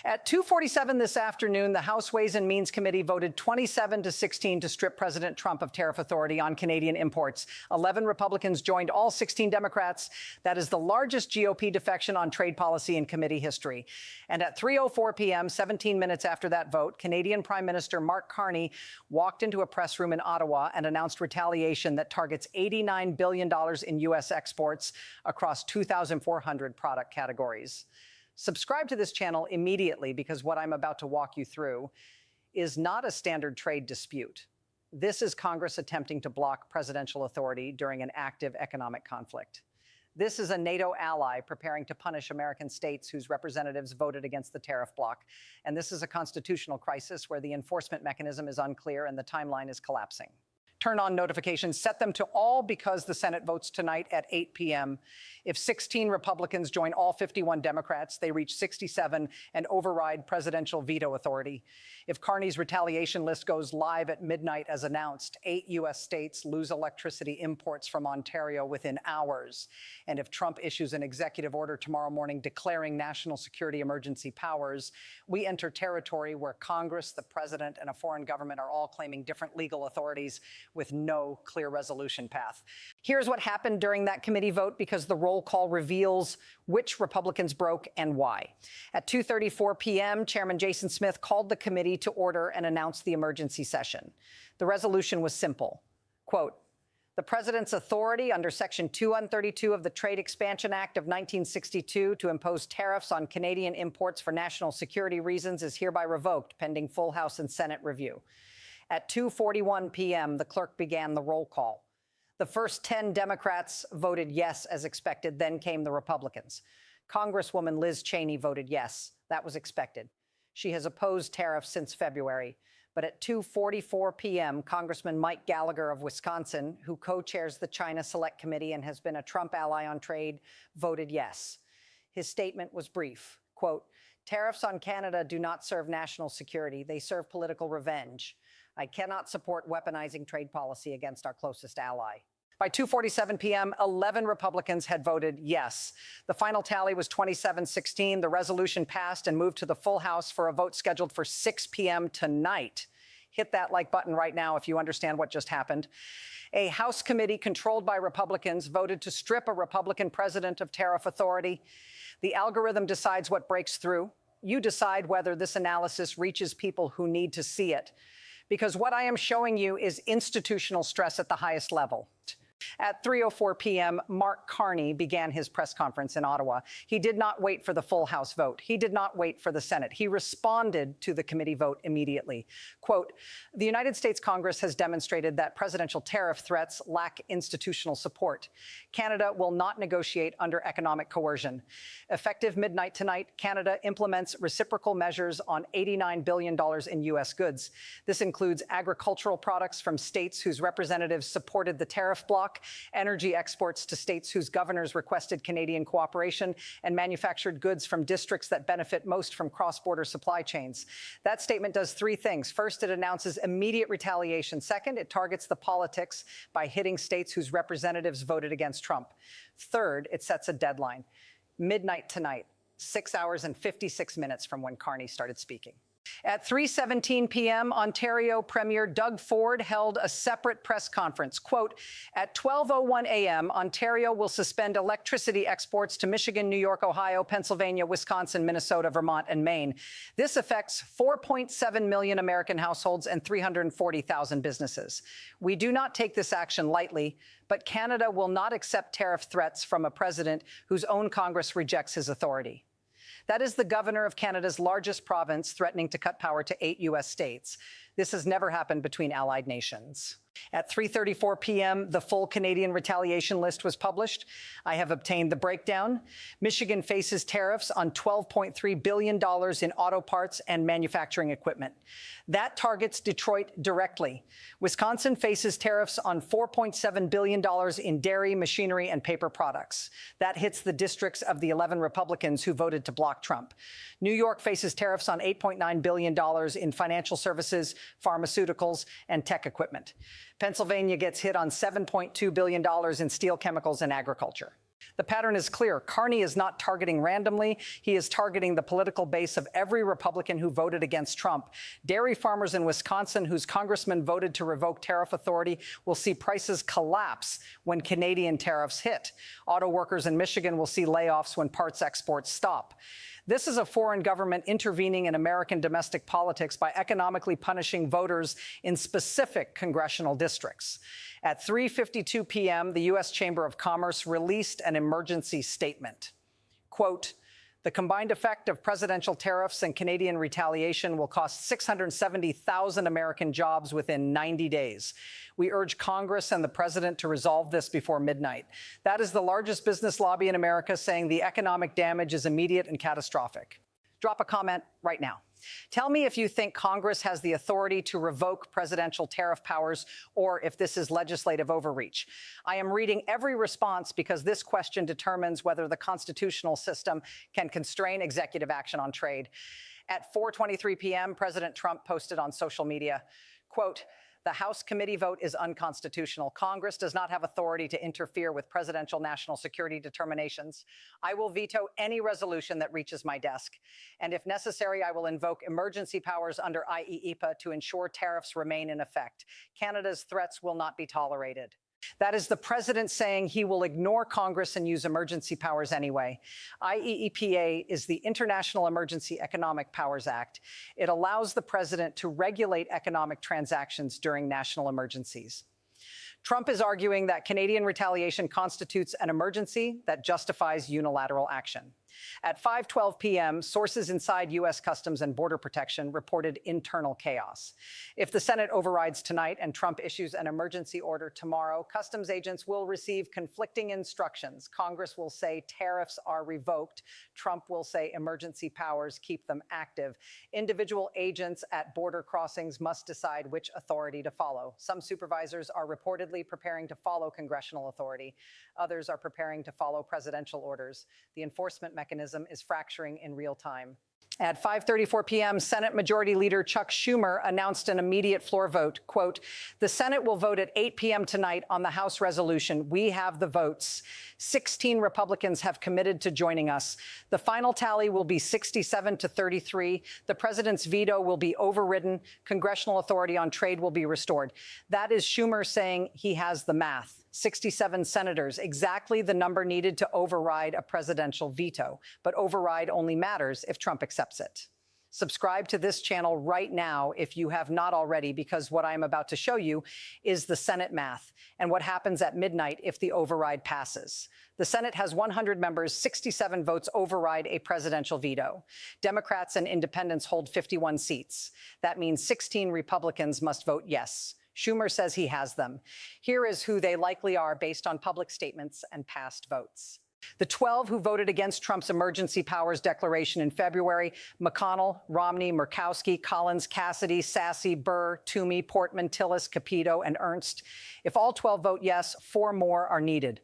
At 2:47 this afternoon, the House Ways and Means Committee voted 27-16 to strip President Trump of tariff authority on Canadian imports. 11 Republicans joined all 16 Democrats. That is the largest GOP defection on trade policy in committee history. And at 3:04 p.m., 17 minutes after that vote, Canadian Prime Minister Mark Carney walked into a press room in Ottawa and announced retaliation that targets $89 billion in U.S. exports across 2,400 product categories. Subscribe to this channel immediately because what I'm about to walk you through is not a standard trade dispute. This is Congress attempting to block presidential authority during an active economic conflict. This is a NATO ally preparing to punish American states whose representatives voted against the tariff bloc. And this is a constitutional crisis where the enforcement mechanism is unclear and the timeline is collapsing. Turn on notifications, set them to all because the Senate votes tonight at 8 p.m. If 16 Republicans join all 51 Democrats, they reach 67 and override presidential veto authority. If Carney's retaliation list goes live at midnight as announced, 8 U.S. states lose electricity imports from Ontario within hours. And if Trump issues an executive order tomorrow morning declaring national security emergency powers, we enter territory where Congress, the president, and a foreign government are all claiming different legal authorities with no clear resolution path. Here's what happened during that committee vote because the roll call reveals which Republicans broke and why. At 2:34 p.m., Chairman Jason Smith called the committee to order and announced the emergency session. The resolution was simple. Quote, "The president's authority under Section 2132 of the Trade Expansion Act of 1962 to impose tariffs on Canadian imports for national security reasons is hereby revoked pending full House and Senate review." At 2:41 p.m., the clerk began the roll call. The first 10 Democrats voted yes, as expected. Then came the Republicans. Congresswoman Liz Cheney voted yes. That was expected. She has opposed tariffs since February. But at 2:44 p.m., Congressman Mike Gallagher of Wisconsin, who co-chairs the China Select Committee and has been a Trump ally on trade, voted yes. His statement was brief. Quote, "Tariffs on Canada do not serve national security. They serve political revenge. I cannot support weaponizing trade policy against our closest ally." By 2:47 p.m., 11 Republicans had voted yes. The final tally was 27-16. The resolution passed and moved to the full House for a vote scheduled for 6 p.m. tonight. Hit that like button right now if you understand what just happened. A House committee controlled by Republicans voted to strip a Republican president of tariff authority. The algorithm decides what breaks through. You decide whether this analysis reaches people who need to see it. Because what I am showing you is institutional stress at the highest level. At 3:04 p.m., Mark Carney began his press conference in Ottawa. He did not wait for the full House vote. He did not wait for the Senate. He responded to the committee vote immediately. Quote, "The United States Congress has demonstrated that presidential tariff threats lack institutional support. Canada will not negotiate under economic coercion. Effective midnight tonight, Canada implements reciprocal measures on $89 billion in U.S. goods. This includes agricultural products from states whose representatives supported the tariff bloc, energy exports to states whose governors requested Canadian cooperation, and manufactured goods from districts that benefit most from cross-border supply chains." That statement does three things. First, it announces immediate retaliation. Second, it targets the politics by hitting states whose representatives voted against Trump. Third, it sets a deadline. Midnight tonight, 6 hours and 56 minutes from when Carney started speaking. At 3:17 p.m., Ontario Premier Doug Ford held a separate press conference. Quote, "At 12:01 a.m., Ontario will suspend electricity exports to Michigan, New York, Ohio, Pennsylvania, Wisconsin, Minnesota, Vermont, and Maine. This affects 4.7 million American households and 340,000 businesses. We do not take this action lightly, but Canada will not accept tariff threats from a president whose own Congress rejects his authority." That is the governor of Canada's largest province threatening to cut power to 8 U.S. states. This has never happened between allied nations. At 3:34 p.m., the full Canadian retaliation list was published. I have obtained the breakdown. Michigan faces tariffs on $12.3 billion in auto parts and manufacturing equipment. That targets Detroit directly. Wisconsin faces tariffs on $4.7 billion in dairy, machinery, and paper products. That hits the districts of the 11 Republicans who voted to block Trump. New York faces tariffs on $8.9 billion in financial services, pharmaceuticals, and tech equipment. Pennsylvania gets hit on $7.2 billion in steel, chemicals, and agriculture. The pattern is clear. Carney is not targeting randomly. He is targeting the political base of every Republican who voted against Trump. Dairy farmers in Wisconsin, whose congressman voted to revoke tariff authority, will see prices collapse when Canadian tariffs hit. Auto workers in Michigan will see layoffs when parts exports stop. This is a foreign government intervening in American domestic politics by economically punishing voters in specific congressional districts. At 3:52 p.m., the U.S. Chamber of Commerce released an emergency statement. Quote, "The combined effect of presidential tariffs and Canadian retaliation will cost 670,000 American jobs within 90 days. We urge Congress and the president to resolve this before midnight." That is the largest business lobby in America saying the economic damage is immediate and catastrophic. Drop a comment right now. Tell me if you think Congress has the authority to revoke presidential tariff powers or if this is legislative overreach. I am reading every response because this question determines whether the constitutional system can constrain executive action on trade. At 4:23 p.m., President Trump posted on social media, quote, "The House committee vote is unconstitutional. Congress does not have authority to interfere with presidential national security determinations. I will veto any resolution that reaches my desk. And if necessary, I will invoke emergency powers under IEEPA to ensure tariffs remain in effect. Canada's threats will not be tolerated." That is the president saying he will ignore Congress and use emergency powers anyway. IEEPA is the International Emergency Economic Powers Act. It allows the president to regulate economic transactions during national emergencies. Trump is arguing that Canadian retaliation constitutes an emergency that justifies unilateral action. At 5:12 p.m., sources inside U.S. Customs and Border Protection reported internal chaos. If the Senate overrides tonight and Trump issues an emergency order tomorrow, customs agents will receive conflicting instructions. Congress will say tariffs are revoked. Trump will say emergency powers keep them active. Individual agents at border crossings must decide which authority to follow. Some supervisors are reportedly preparing to follow congressional authority. Others are preparing to follow presidential orders. The enforcement mechanism is fracturing in real time. At 5:34 p.m., Senate Majority Leader Chuck Schumer announced an immediate floor vote. Quote, "The Senate will vote at 8 p.m. tonight on the House resolution. We have the votes. 16 Republicans have committed to joining us. The final tally will be 67-33. The president's veto will be overridden. Congressional authority on trade will be restored." That is Schumer saying he has the math. 67 senators, exactly the number needed to override a presidential veto. But override only matters if Trump accepts it. Subscribe to this channel right now if you have not already, because what I'm about to show you is the Senate math and what happens at midnight if the override passes. The Senate has 100 members, 67 votes override a presidential veto. Democrats and independents hold 51 seats. That means 16 Republicans must vote yes. Schumer says he has them. Here is who they likely are based on public statements and past votes. The 12 who voted against Trump's emergency powers declaration in February: McConnell, Romney, Murkowski, Collins, Cassidy, Sassy, Burr, Toomey, Portman, Tillis, Capito, and Ernst. If all 12 vote yes, 4 more are needed.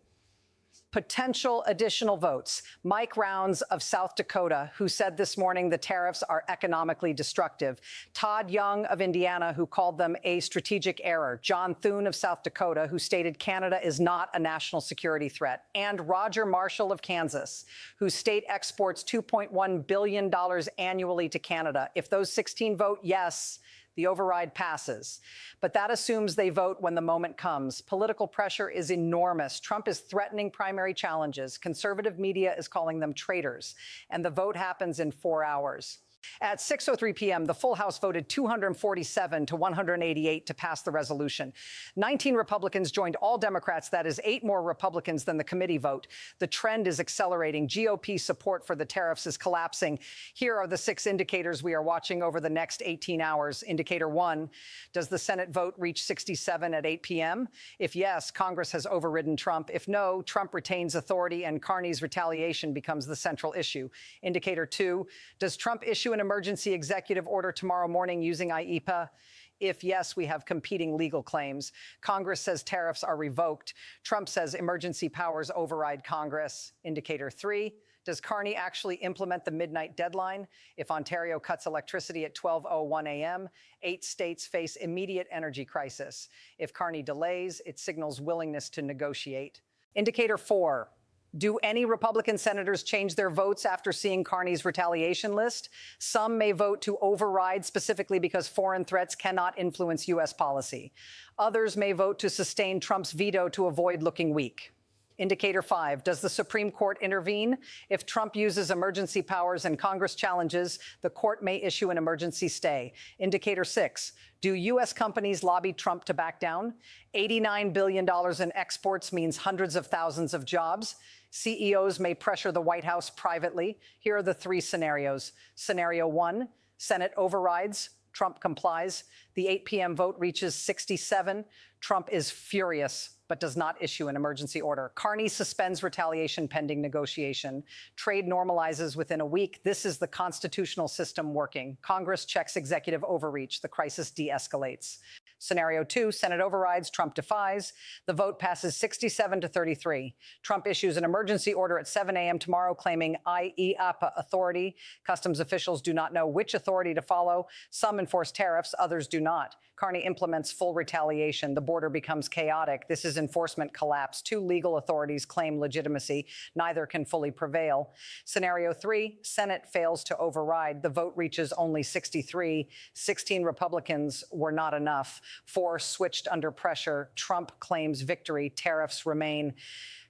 Potential additional votes. Mike Rounds of South Dakota, who said this morning the tariffs are economically destructive. Todd Young of Indiana, who called them a strategic error. John Thune of South Dakota, who stated Canada is not a national security threat. And Roger Marshall of Kansas, whose state exports $2.1 billion annually to Canada. If those 16 vote yes, the override passes. But that assumes they vote when the moment comes. Political pressure is enormous. Trump is threatening primary challenges. Conservative media is calling them traitors. And the vote happens in 4 hours. At 6:03 p.m., the full House voted 247 to 188 to pass the resolution. 19 Republicans joined all Democrats. That is 8 more Republicans than the committee vote. The trend is accelerating. GOP support for the tariffs is collapsing. Here are the 6 indicators we are watching over the next 18 hours. Indicator 1, does the Senate vote reach 67 at 8 p.m.? If yes, Congress has overridden Trump. If no, Trump retains authority and Carney's retaliation becomes the central issue. Indicator 2, does Trump issue an emergency executive order tomorrow morning using IEEPA? If yes, we have competing legal claims. Congress says tariffs are revoked. Trump says emergency powers override Congress. Indicator 3, does Carney actually implement the midnight deadline? If Ontario cuts electricity at 12:01 a.m., 8 states face immediate energy crisis. If Carney delays, it signals willingness to negotiate. Indicator 4, Do any Republican senators change their votes after seeing Carney's retaliation list? Some may vote to override specifically because foreign threats cannot influence U.S. policy. Others may vote to sustain Trump's veto to avoid looking weak. Indicator 5, does the Supreme Court intervene? If Trump uses emergency powers and Congress challenges, the court may issue an emergency stay. Indicator 6, do U.S. companies lobby Trump to back down? $89 billion in exports means hundreds of thousands of jobs. CEOs may pressure the White House privately. Here are the 3 scenarios. Scenario 1, Senate overrides, Trump complies. The 8 p.m. vote reaches 67. Trump is furious, but does not issue an emergency order. Carney suspends retaliation pending negotiation. Trade normalizes within a week. This is the constitutional system working. Congress checks executive overreach. The crisis de-escalates. Scenario 2, Senate overrides, Trump defies. The vote passes 67-33. Trump issues an emergency order at 7 a.m. tomorrow claiming IEEPA authority. Customs officials do not know which authority to follow. Some enforce tariffs, others do not. Carney implements full retaliation. The border becomes chaotic. This is enforcement collapse. 2 legal authorities claim legitimacy. Neither can fully prevail. Scenario 3, Senate fails to override. The vote reaches only 63. 16 Republicans were not enough. 4 switched under pressure. Trump claims victory. Tariffs remain.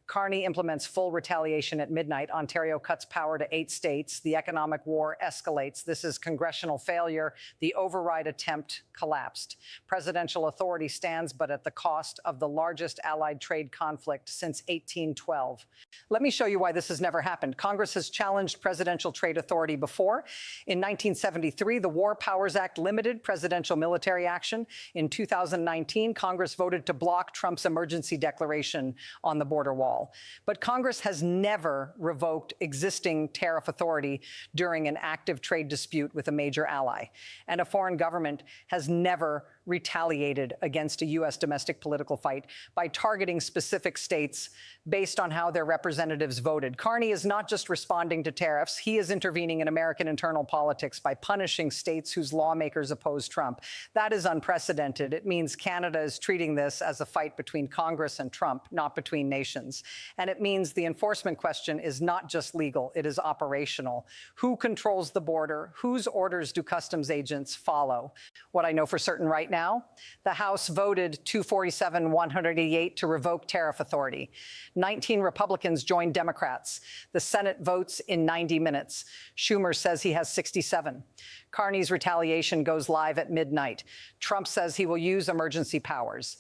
Carney implements full retaliation at midnight. Ontario cuts power to 8 states. The economic war escalates. This is congressional failure. The override attempt collapsed. Presidential authority stands, but at the cost of the largest allied trade conflict since 1812. Let me show you why this has never happened. Congress has challenged presidential trade authority before. In 1973, the War Powers Act limited presidential military action. In 2019, Congress voted to block Trump's emergency declaration on the border wall. But Congress has never revoked existing tariff authority during an active trade dispute with a major ally. And a foreign government has never retaliated against a U.S. domestic political fight by targeting specific states based on how their representatives voted. Carney is not just responding to tariffs. He is intervening in American internal politics by punishing states whose lawmakers oppose Trump. That is unprecedented. It means Canada is treating this as a fight between Congress and Trump, not between nations. And it means the enforcement question is not just legal, it is operational. Who controls the border? Whose orders do customs agents follow? What I know for certain right now, the House voted 247-188 to revoke tariff authority. 19 Republicans joined Democrats. The Senate votes in 90 minutes. Schumer says he has 67. Carney's retaliation goes live at midnight. Trump says he will use emergency powers.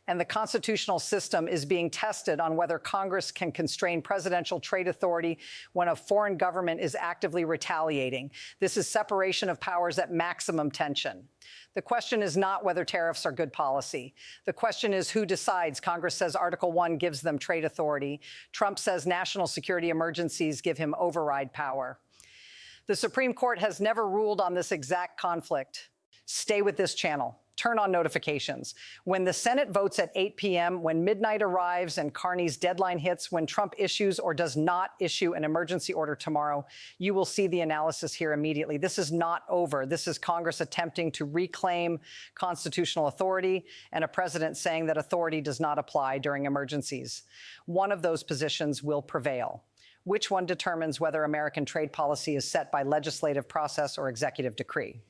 And the constitutional system is being tested on whether Congress can constrain presidential trade authority when a foreign government is actively retaliating. This is separation of powers at maximum tension. The question is not whether tariffs are good policy. The question is who decides. Congress says Article 1 gives them trade authority. Trump says national security emergencies give him override power. The Supreme Court has never ruled on this exact conflict. Stay with this channel. Turn on notifications. When the Senate votes at 8 p.m., when midnight arrives and Carney's deadline hits, when Trump issues or does not issue an emergency order tomorrow, you will see the analysis here immediately. This is not over. This is Congress attempting to reclaim constitutional authority and a president saying that authority does not apply during emergencies. One of those positions will prevail. Which one determines whether American trade policy is set by legislative process or executive decree?